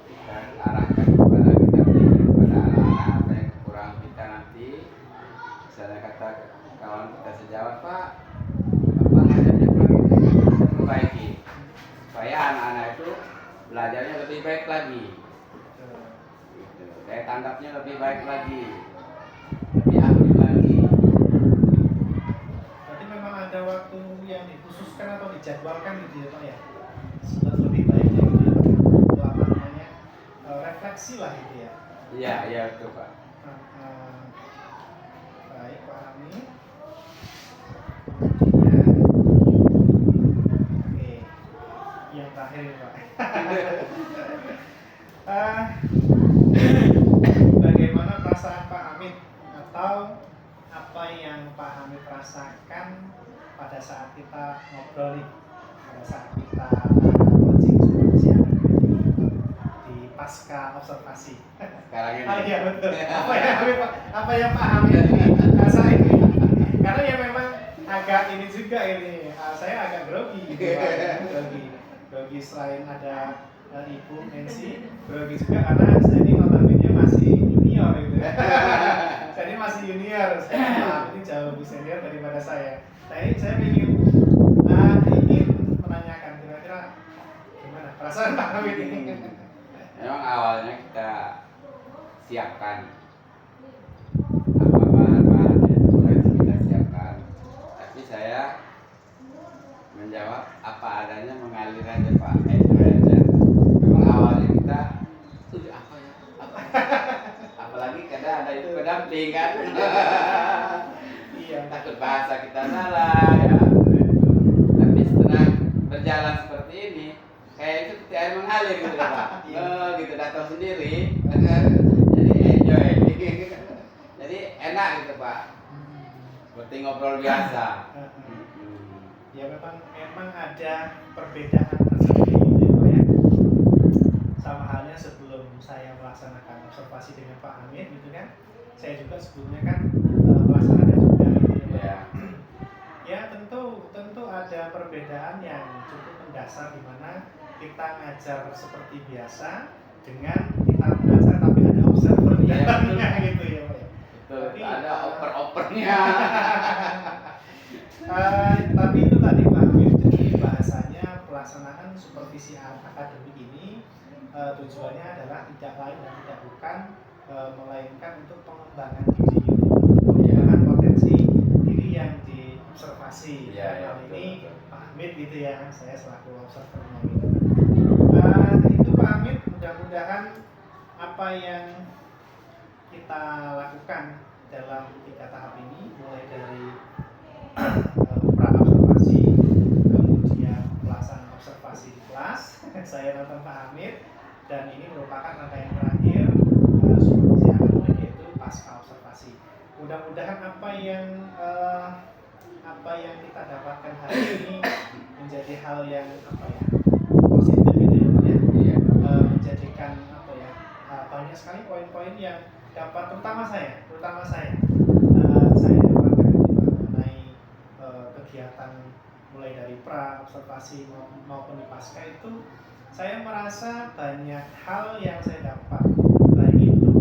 Kita arahkan kepada kita berikan kepada anak-anak apa yang kekurangan kita nanti. Misalnya kata kawan kita sejawat, Pak, apa ngajarnya kurang ini, kita perbaiki supaya anak-anak itu belajarnya lebih baik lagi, gitu. Daya tanggapnya lebih baik lagi, lebih aktif lagi. Berarti memang ada waktu yang dikhususkan atau dijadwalkan gitu ya Pak ya? Sudah lebih baiknya gitu ya Pak. Untuk apa namanya refleksi lah gitu ya. Iya, iya betul, Pak. Baik Pak Amin. Kemudian, oke, yang terakhir ini, Pak. Bagaimana perasaan Pak Hamid atau apa yang Pak Hamid rasakan pada saat kita ngobrol nih, pada saat kita coaching supervisi di pasca observasi. Sekarang ini. Oh iya betul. Apa yang Pak Hamid ini rasain nih? Karena ya memang agak ini juga ini, saya agak grogi gitu Pak. Grogi selain ada Ibu Nancy, grogi juga karena saya ini notabene masih junior gitu. Saya ini masih junior, saya Pak Hamid ini jauh lebih senior daripada saya. Nah ini saya ingin menanyakan kira-kira gimana perasaan Pak Hamid ini? Memang awalnya kita siapkan apa bahan-bahan yang harus kita siapkan, tapi saya menjawab apa adanya, mengalir aja Pak, enjoy aja. Memang awalnya kita apa ya, apa apalagi kadang ada itu pendamping kan. Iya. Takut bahasa kita salah ya, tapi setelah berjalan seperti ini kayak itu seperti air mengalir gitu ya, Pak. Gitu datang sendiri, jadi enjoy. Jadi enak gitu Pak, seperti ngobrol biasa. Ya memang ada perbedaan tersendiri gitu ya Pak ya. Sama halnya sebelum saya melaksanakan observasi dengan Pak Hamid gitu kan, saya juga sebelumnya kan melaksanakan juga gitu ya Pak. Ya. Ya tentu ada perbedaan yang cukup mendasar di mana kita ngajar seperti biasa dengan kita mengajar tapi ada observer di Iya, dalamnya gitu ya Pak. Betul, Tapi, ada oper-opernya. Tapi itu tadi Pak Hamid, jadi bahasanya pelaksanaan supervisi akademik ini tujuannya adalah tidak lain dan tidak bukan melainkan untuk pengembangan diri gitu. Pengembangan potensi diri yang diobservasi. Iya, iya, Dalam ini betul. Pak Hamid gitu ya, saya selaku observernya gitu. Itu Pak Hamid, mudah-mudahan apa yang kita lakukan dalam 3 tahap ini, mulai dari pra-observasi, kemudian pelaksanaan observasi di kelas, saya nonton Pak Hamid, dan ini merupakan rangkaian terakhir supervisi akademik yaitu pasca observasi. Mudah-mudahan apa yang kita dapatkan hari ini menjadi hal yang positif gitu ya Pak ya. Iya. Menjadikan banyak sekali poin-poin yang dapat terutama saya dapatkan mengenai kegiatan mulai dari pra observasi maupun di pasca itu, saya merasa banyak hal yang saya dapat, baik itu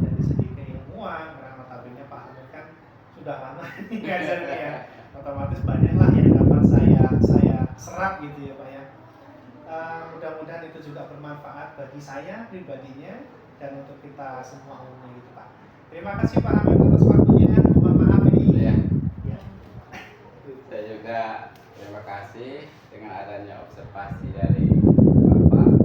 dari segi keilmuan, karena notabene Pak Hamid kan sudah lama ini ngajarnya ya, otomatis banyaklah yang dapat saya serap gitu ya Pak ya. Mudah-mudahan itu juga bermanfaat bagi saya pribadinya dan untuk kita semua umumnya gitu Pak. Terima kasih Pak Hamid atas waktunya. Mohon maaf ini. Ya. Ya. Saya juga terima kasih dengan adanya observasi dari Bapak.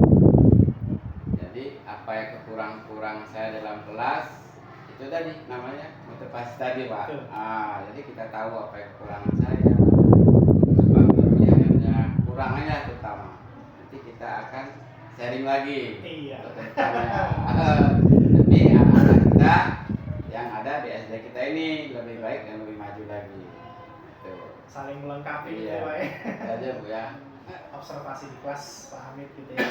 Jadi apa yang kurang saya dalam kelas itu tadi namanya motivasi tadi Pak. Jadi kita tahu apa yang kekurangan saya, apa kelebihannya, kurangannya terutama. Nanti kita akan sharing lagi. Iya. Tapi anak-anak kita yang ada di SD kita ini lebih baik dan lebih maju lagi. Gitu. saling melengkapi gitu Iya. ya Pak ya. Aja Bu ya. Observasi di kelas Pak Hamid gitu ya.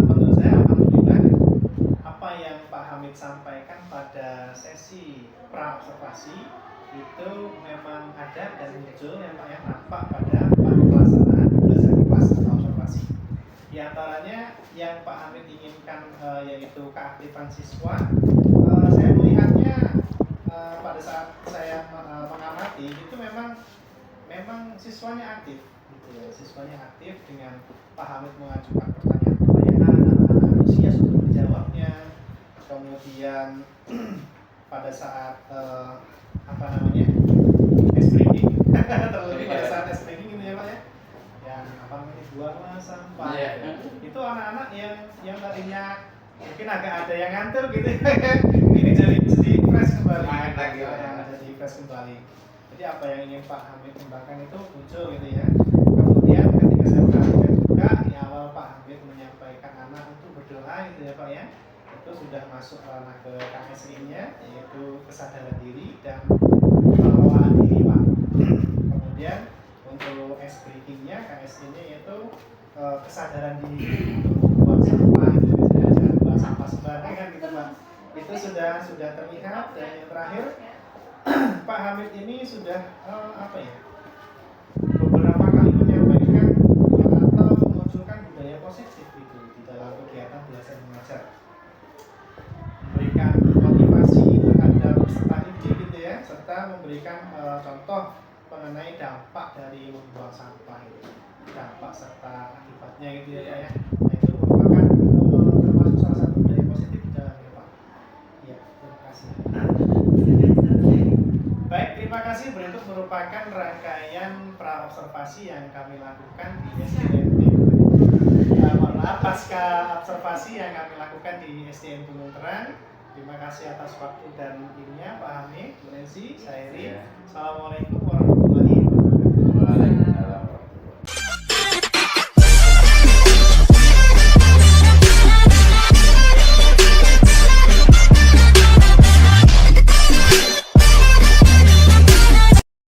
Menurut saya alhamdulillah apa yang Pak Hamid sampaikan pada sesi pra observasi itu memang ada dan muncul yang Pak ya nampak pada pelaksanaan belajar di kelas atau observasi. Di antaranya yang Pak Hamid inginkan yaitu keaktifan siswa. Saya melihatnya pada saat saya mengamati itu memang siswanya aktif gitu ya. Siswanya aktif dengan Pak Hamid mengajukan pertanyaan-pertanyaan, anak-anak antusias untuk menjawabnya. Kemudian pada saat ice breaking terlebih pada saat ice breaking gitu ya Pak ya, yang buanglah sampah. Iya. Itu anak-anak yang tadinya mungkin agak ada yang ngantuk gitu ya. Ini jadi fresh kembali. Semangat lagi. Jadi fresh kembali. Jadi apa yang ingin Pak Hamid kembangkan itu muncul gitu ya. Kemudian ketika saya perhatikan juga di awal Pak Hamid menyampaikan anak untuk berdoa gitu ya Pak ya, itu sudah masuk ranah ke KSI-nya, yaitu kesadaran diri dan pengelolaan diri Pak. Kemudian untuk ice breaking-nya KSI-nya yaitu kesadaran diri untuk membuang sampah gitu ya. Jangan buang sampah sembarangan gitu Pak. Itu sudah terlihat. Dan yang terakhir Pak Hamid ini sudah beberapa kali menyampaikan atau memunculkan budaya positif gitu di dalam kegiatan belajar mengajar, memberikan motivasi terhadap peserta didik gitu ya, serta memberikan contoh mengenai dampak dari membuang sampah itu, dampak serta akibatnya gitu ya Pak ya. Nah, itu merupakan termasuk salah satu budaya positif di dalamnya Pak. Ya, terima kasih. Baik, terima kasih. Berikut merupakan rangkaian pra observasi yang kami lakukan di SDN. Pasca observasi yang kami lakukan di SDN Gunung Terang. Terima kasih atas waktu dan ininya Pak Hamid, Bu Nancy, saya Eri. Assalamualaikum warahmatullahi wabarakatuh.